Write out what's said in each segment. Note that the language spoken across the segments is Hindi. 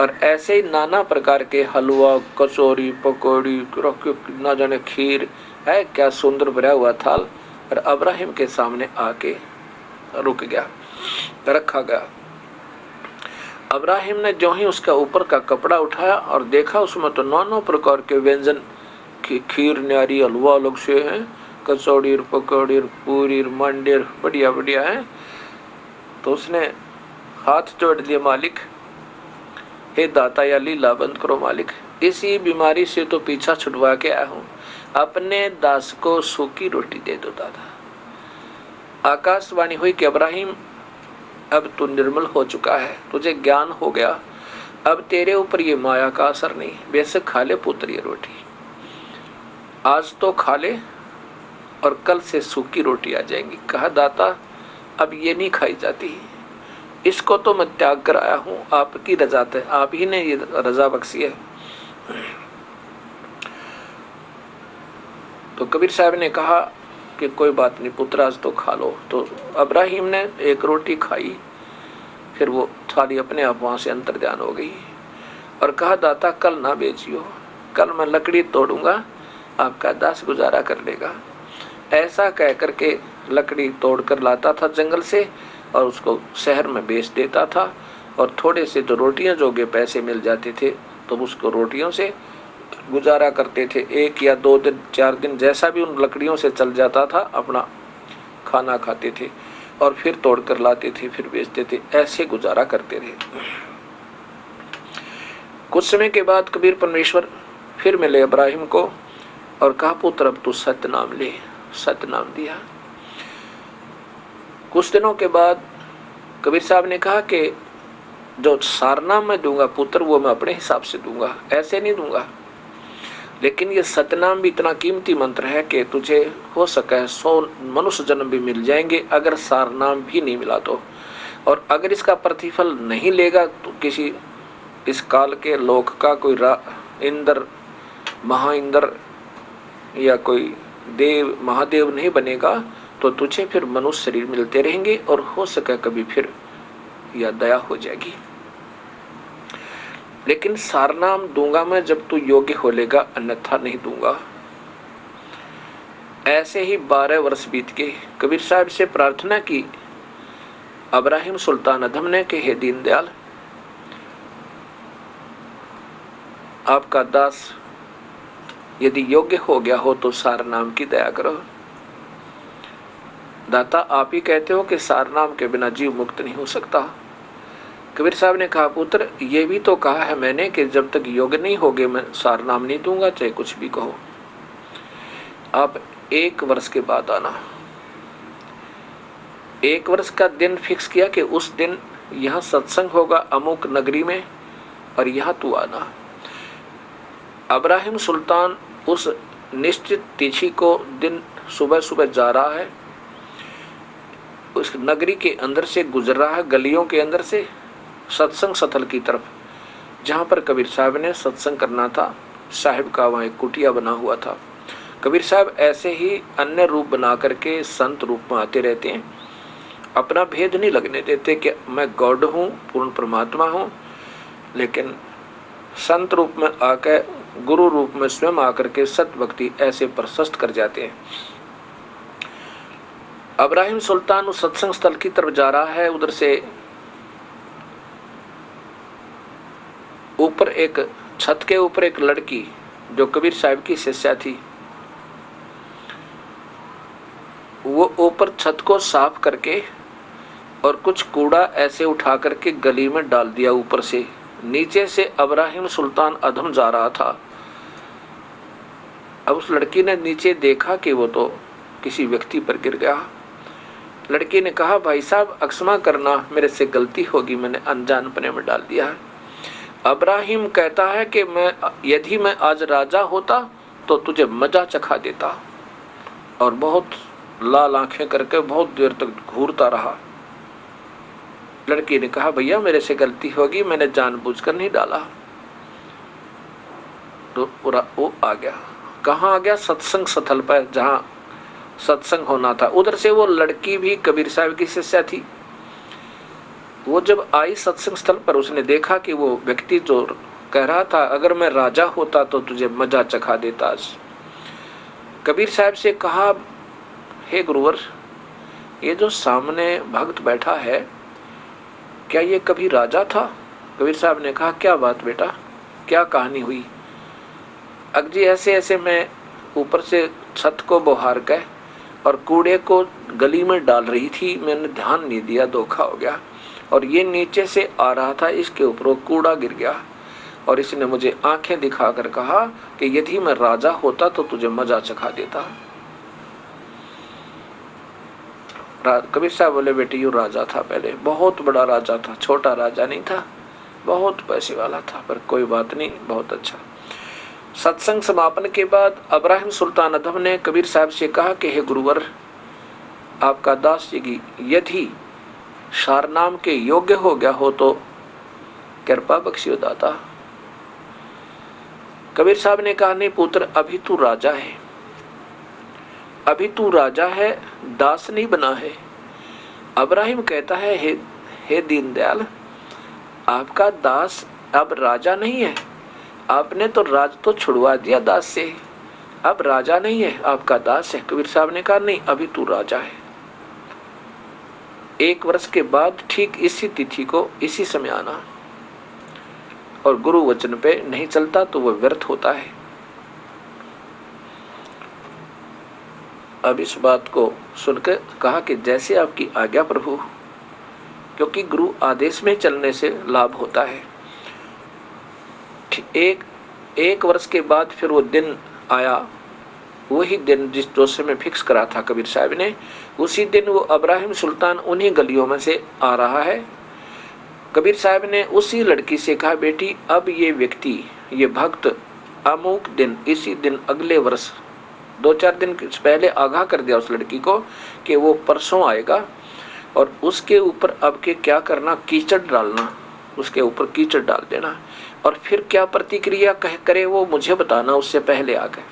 और ऐसे ही नाना प्रकार के हलवा, कचौरी, पकौड़ी, ना जाने खीर है, क्या सुंदर भरा हुआ थाल। और अब्राहिम के सामने आके रुक गया, रखा गया। अब्राहिम ने जो ही उसका ऊपर का कपड़ा उठाया और देखा, उसमें तो नाना प्रकार के व्यंजन, खीर, न्यारी, हलवा अलग से है, कचौड़ी, पकौड़ी, पूरी, मंडी, बढ़िया बढ़िया है। तो उसने हाथ जोड़ दिया, मालिक हे दाता, या लीला बंद करो मालिक, इसी बीमारी से तो पीछा छुड़वा के आया हूँ, अपने दास को सूखी रोटी दे दो दादा। आकाशवाणी हुई कि अब्राहिम अब तू निर्मल हो चुका है, तुझे ज्ञान हो गया, अब तेरे ऊपर ये माया का असर नहीं, बेशक खा ले पुत्र ये रोटी, आज तो खा ले और कल से सूखी रोटी आ जाएंगी। कहा दाता अब ये नहीं खाई जाती, इसको तो मैं त्याग कर आया हूँ, आपकी रजा है, आप ही ने ये रजा बख्शी है। तो कबीर साहब ने कहा कि कोई बात नहीं पुत्र, आज तो खा लो। तो अब्राहिम ने एक रोटी खाई, फिर वो थाली अपने आप वहां से अंतर्ध्यान हो गई और कहा दाता कल ना बेचियो, कल मैं लकड़ी तोड़ूंगा, आपका दास गुजारा कर लेगा। ऐसा कह करके लकड़ी तोड़कर लाता था जंगल से और उसको शहर में बेच देता था, और थोड़े से जो रोटियां जोगे पैसे मिल जाते थे तो उसको रोटियों से गुजारा करते थे। 1 या 2 दिन 4 दिन जैसा भी उन लकड़ियों से चल जाता था, अपना खाना खाते थे और फिर तोड़ कर लाते थे, फिर बेचते थे, ऐसे गुजारा करते थे। कुछ समय के बाद कबीर परमेश्वर फिर मिले अब्राहिम को और कहा पुत्र अब तू सत्य नाम ले। सत्य नाम दिया। कुछ दिनों के बाद कबीर साहब ने कहा कि जो सारनाम मैं दूंगा पुत्र वो मैं अपने हिसाब से दूंगा, ऐसे नहीं दूंगा, लेकिन ये सतनाम भी इतना कीमती मंत्र है कि तुझे हो सका है 100 मनुष्य जन्म भी मिल जाएंगे अगर सारनाम भी नहीं मिला तो। और अगर इसका प्रतिफल नहीं लेगा तो किसी इस काल के लोक का कोई इंद्र, महाइंद्र या कोई देव, महादेव नहीं बनेगा तो तुझे फिर मनुष्य शरीर मिलते रहेंगे और हो सके कभी फिर यह दया हो जाएगी। लेकिन सारनाम दूंगा मैं जब तू योग्य हो लेगा, अन्यथा नहीं दूंगा। ऐसे ही 12 वर्ष बीत गए। कबीर साहब से प्रार्थना की अब्राहिम सुल्तान अधम ने कि हे दीनदयाल, आपका दास यदि योग्य हो गया हो तो सारनाम की दया करो। दाता आप ही कहते हो कि सारनाम के बिना जीव मुक्त नहीं हो सकता। कबीर साहब ने कहा पुत्र ये भी तो कहा है मैंने कि जब तक योग्य नहीं होगे मैं सारनाम नहीं दूंगा, चाहे कुछ भी कहो। आप 1 वर्ष के बाद आना। 1 वर्ष का दिन फिक्स किया कि उस दिन यहाँ सत्संग होगा अमुक नगरी में और यहाँ तू आना। अब्राहिम सुल्तान उस निश्चित तिथि को दिन सुबह सुबह जा रहा है, उस नगरी के अंदर से गुजर रहा है, गलियों के अंदर से सत्संग स्थल की तरफ, जहाँ पर कबीर साहब ने सत्संग करना था। साहिब का वहाँ एक कुटिया बना हुआ था। कबीर साहब ऐसे ही अन्य रूप बना करके संत रूप में आते रहते हैं, अपना भेद नहीं लगने देते कि मैं गॉड हूँ, पूर्ण परमात्मा हूँ, लेकिन संत रूप में आकर, गुरु रूप में स्वयं आकर के सत भक्ति ऐसे प्रशस्त कर जाते हैं। अब्राहिम सुल्तान उस सत्संग स्थल की तरफ जा रहा है। उधर से ऊपर एक छत के ऊपर एक लड़की जो कबीर साहब की शिष्या थी, वो ऊपर छत को साफ करके और कुछ कूड़ा ऐसे उठा करके गली में डाल दिया ऊपर से। नीचे से अब्राहिम सुल्तान अधम जा रहा था। अब उस लड़की ने नीचे देखा कि वो तो किसी व्यक्ति पर गिर गया। लड़की ने कहा भाई साहब अक्षमा करना, मेरे से गलती होगी, मैंने अनजानपने में डाल दिया है। अब्राहिम कहता है कि यदि मैं आज राजा होता तो तुझे मजा चखा देता, और बहुत लाल आंखें करके बहुत देर तक घूरता रहा। लड़की ने कहा भैया मेरे से गलती होगी, मैंने जानबूझकर नहीं डाला। तो वो आ गया। कहाँ आ गया? सत्संग स्थल पर, जहाँ सत्संग होना था। उधर से वो लड़की भी कबीर साहब की शिष्या थी। वो जब आई सत्संग स्थल पर, उसने देखा कि वो व्यक्ति जो कह रहा था अगर मैं राजा होता तो तुझे मजा चखा देता आज। कबीर साहब से कहा, हे गुरुवर, ये जो सामने भक्त बैठा है क्या ये कभी राजा था? कबीर साहब ने कहा, क्या बात बेटा, क्या कहानी हुई? अजी ऐसे ऐसे मैं ऊपर से छत को बहार के और कूड़े को गली में डाल रही थी, मैंने ध्यान नहीं दिया, धोखा हो गया, और ये नीचे से आ रहा था, इसके ऊपर वो कूड़ा गिर गया और इसने मुझे आंखें दिखाकर कहा कि यदि मैं राजा होता तो तुझे मजा चखा देता। कबीर साहब बोले, बेटे यू राजा था, पहले बहुत बड़ा राजा था, छोटा राजा नहीं था, बहुत पैसे वाला था, पर कोई बात नहीं, बहुत अच्छा। सत्संग समापन के बाद इब्राहिम सुल्तान अदहम ने कबीर साहब से कहा कि हे गुरुवर, आपका दास जी यदि सारनाम के योग्य हो गया हो तो कृपा बख्शियो दाता। कबीर साहब ने कहा, नहीं पुत्र, अभी तू राजा है, अभी तू राजा है, दास नहीं बना है। इब्राहिम कहता है, हे दीनदयाल, आपका दास अब राजा नहीं है, आपने तो राज तो छुड़वा दिया दास से, अब राजा नहीं है, आपका दास है। कबीर साहब ने कहा, नहीं अभी तू राजा है। 1 वर्ष के बाद ठीक इसी तिथि को इसी समय आना, और गुरु वचन पे नहीं चलता तो वह व्यर्थ होता है। अब इस बात को सुनकर कहा कि जैसे आपकी आज्ञा प्रभु, क्योंकि गुरु आदेश में चलने से लाभ होता है। एक वर्ष के बाद फिर वो दिन आया, वही दिन जिस जो समय फिक्स करा था कबीर साहब ने, उसी दिन वो इब्राहिम सुल्तान उन्हीं गलियों में से आ रहा है। कबीर साहब ने उसी लड़की से कहा, बेटी अब ये व्यक्ति, ये भक्त अमुक दिन, इसी दिन अगले वर्ष, 2-4 दिन पहले आगाह कर दिया उस लड़की को कि वो परसों आएगा, और उसके ऊपर अब के क्या करना, कीचड़ डालना, उसके ऊपर कीचड़ डाल देना, और फिर क्या प्रतिक्रिया करे वो मुझे बताना, उससे पहले आ गए।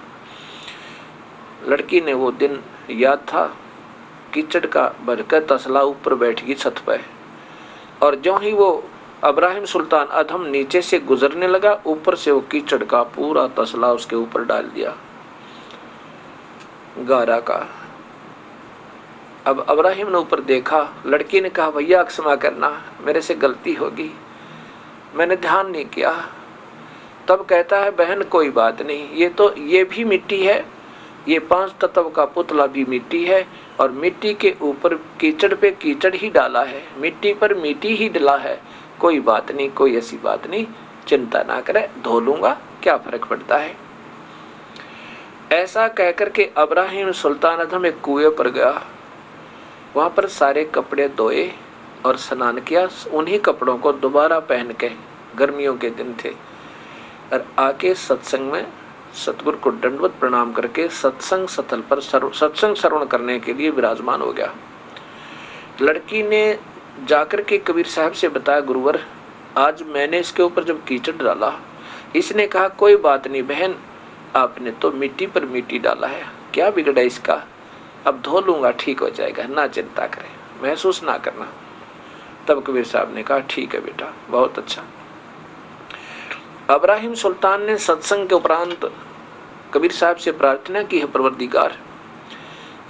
लड़की ने वो दिन याद था, कीचड़ का भरकर तसला ऊपर बैठ गई छत पर, और जो ही वो इब्राहिम सुल्तान अदहम नीचे से गुजरने लगा, ऊपर से वो कीचड़ का पूरा तसला उसके ऊपर डाल दिया, गारा का। अब इब्राहिम ने ऊपर देखा, लड़की ने कहा, भैया क्षमा करना, मेरे से गलती होगी, मैंने ध्यान नहीं किया। तब कहता है, बहन कोई बात नहीं, ये भी मिट्टी है, ये 5 तत्व का पुतला भी मिट्टी है, और मिट्टी के ऊपर कीचड़ पे कीचड़ ही डाला है, मिट्टी पर मिट्टी ही डला है, कोई बात नहीं, कोई ऐसी बात नहीं, चिंता ना करे, धो लूंगा, क्या फर्क पड़ता है। ऐसा कहकर के इब्राहिम सुल्तान अदहम एक कुएं पर गया, वहां पर सारे कपड़े धोए और स्नान किया, उन्हीं कपड़ों को दोबारा पहन के, गर्मियों के दिन थे, और आके सत्संग में सतगुरु को दंडवत प्रणाम करके सत्संग स्थल पर सत्संग श्रवण करने के लिए विराजमान हो गया। लड़की ने जाकर के कबीर साहब से बताया, गुरुवर आज मैंने इसके ऊपर जब कीचड़ डाला, इसने कहा कोई बात नहीं बहन, आपने तो मिट्टी पर मिट्टी डाला है, क्या बिगड़ा इसका, अब धो लूंगा, ठीक हो जाएगा, ना चिंता करें, महसूस ना करना। तब कबीर साहब ने कहा, ठीक है बेटा, बहुत अच्छा। इब्राहिम सुल्तान ने सत्संग के उपरांत कबीर साहब से प्रार्थना की है, परवरदिगार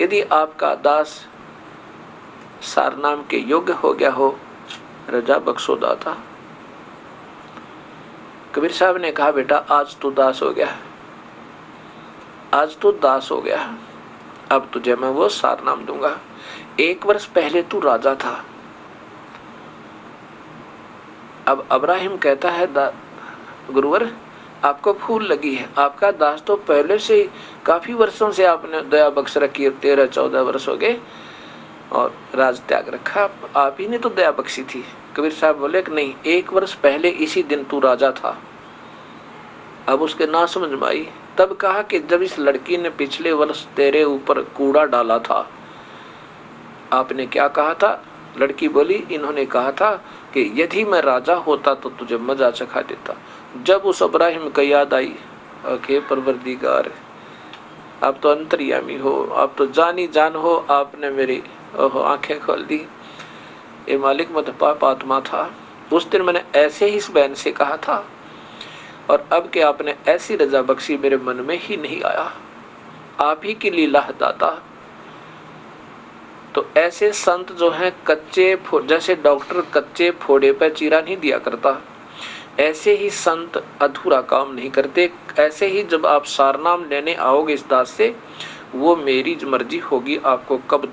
यदि आपका दास सारनाम के योग्य हो गया हो, रजा बख्शो दाता। कबीर साहब ने कहा, बेटा आज तू दास हो गया, आज तू दास हो गया, अब तुझे मैं वो सारनाम दूंगा। 1 वर्ष पहले तू राजा था। अब इब्राहिम कहता है, गुरुवर आपको फूल लगी है, आपका दास तो पहले से ही काफी वर्षों से आपने दया बख्श रखी है, 13-14 वर्ष हो गए और राज त्याग रखा, आप ही ने तो दया बख्शी थी। कबीर साहब बोले कि नहीं, 1 वर्ष पहले इसी दिन तू राजा था। अब उसके ना समझ में आई, तब कहा कि जब इस लड़की ने पिछले वर्ष तेरे ऊपर कूड़ा डाला था, आपने क्या कहा था? लड़की बोली, इन्होंने कहा था कि यदि मैं राजा होता तो तुझे मजा चखा देता। जब उस इब्राहिम को याद आई, ओके परवरदिगार आप तो अंतर्यामी हो, आप तो जानी जान हो, आपने मेरी आंखें खोल दी। ये मालिक मत पाप आत्मा था। उस दिन मैंने ऐसे ही इस बहन से कहा था, और अब के आपने ऐसी रजा बख्शी मेरे मन में ही नहीं आया। आप ही की लीला है दाता। तो ऐसे संत जो हैं कच्चे, जैसे डॉक्टर कच्चे फोड़े पर चीरा नहीं दिया करता, ऐसे ही संत अधूरा काम नहीं करते। ऐसे ही जब आप सारनाम लेने आओगे इस दास से, वो मेरी मर्जी होगी आपको कब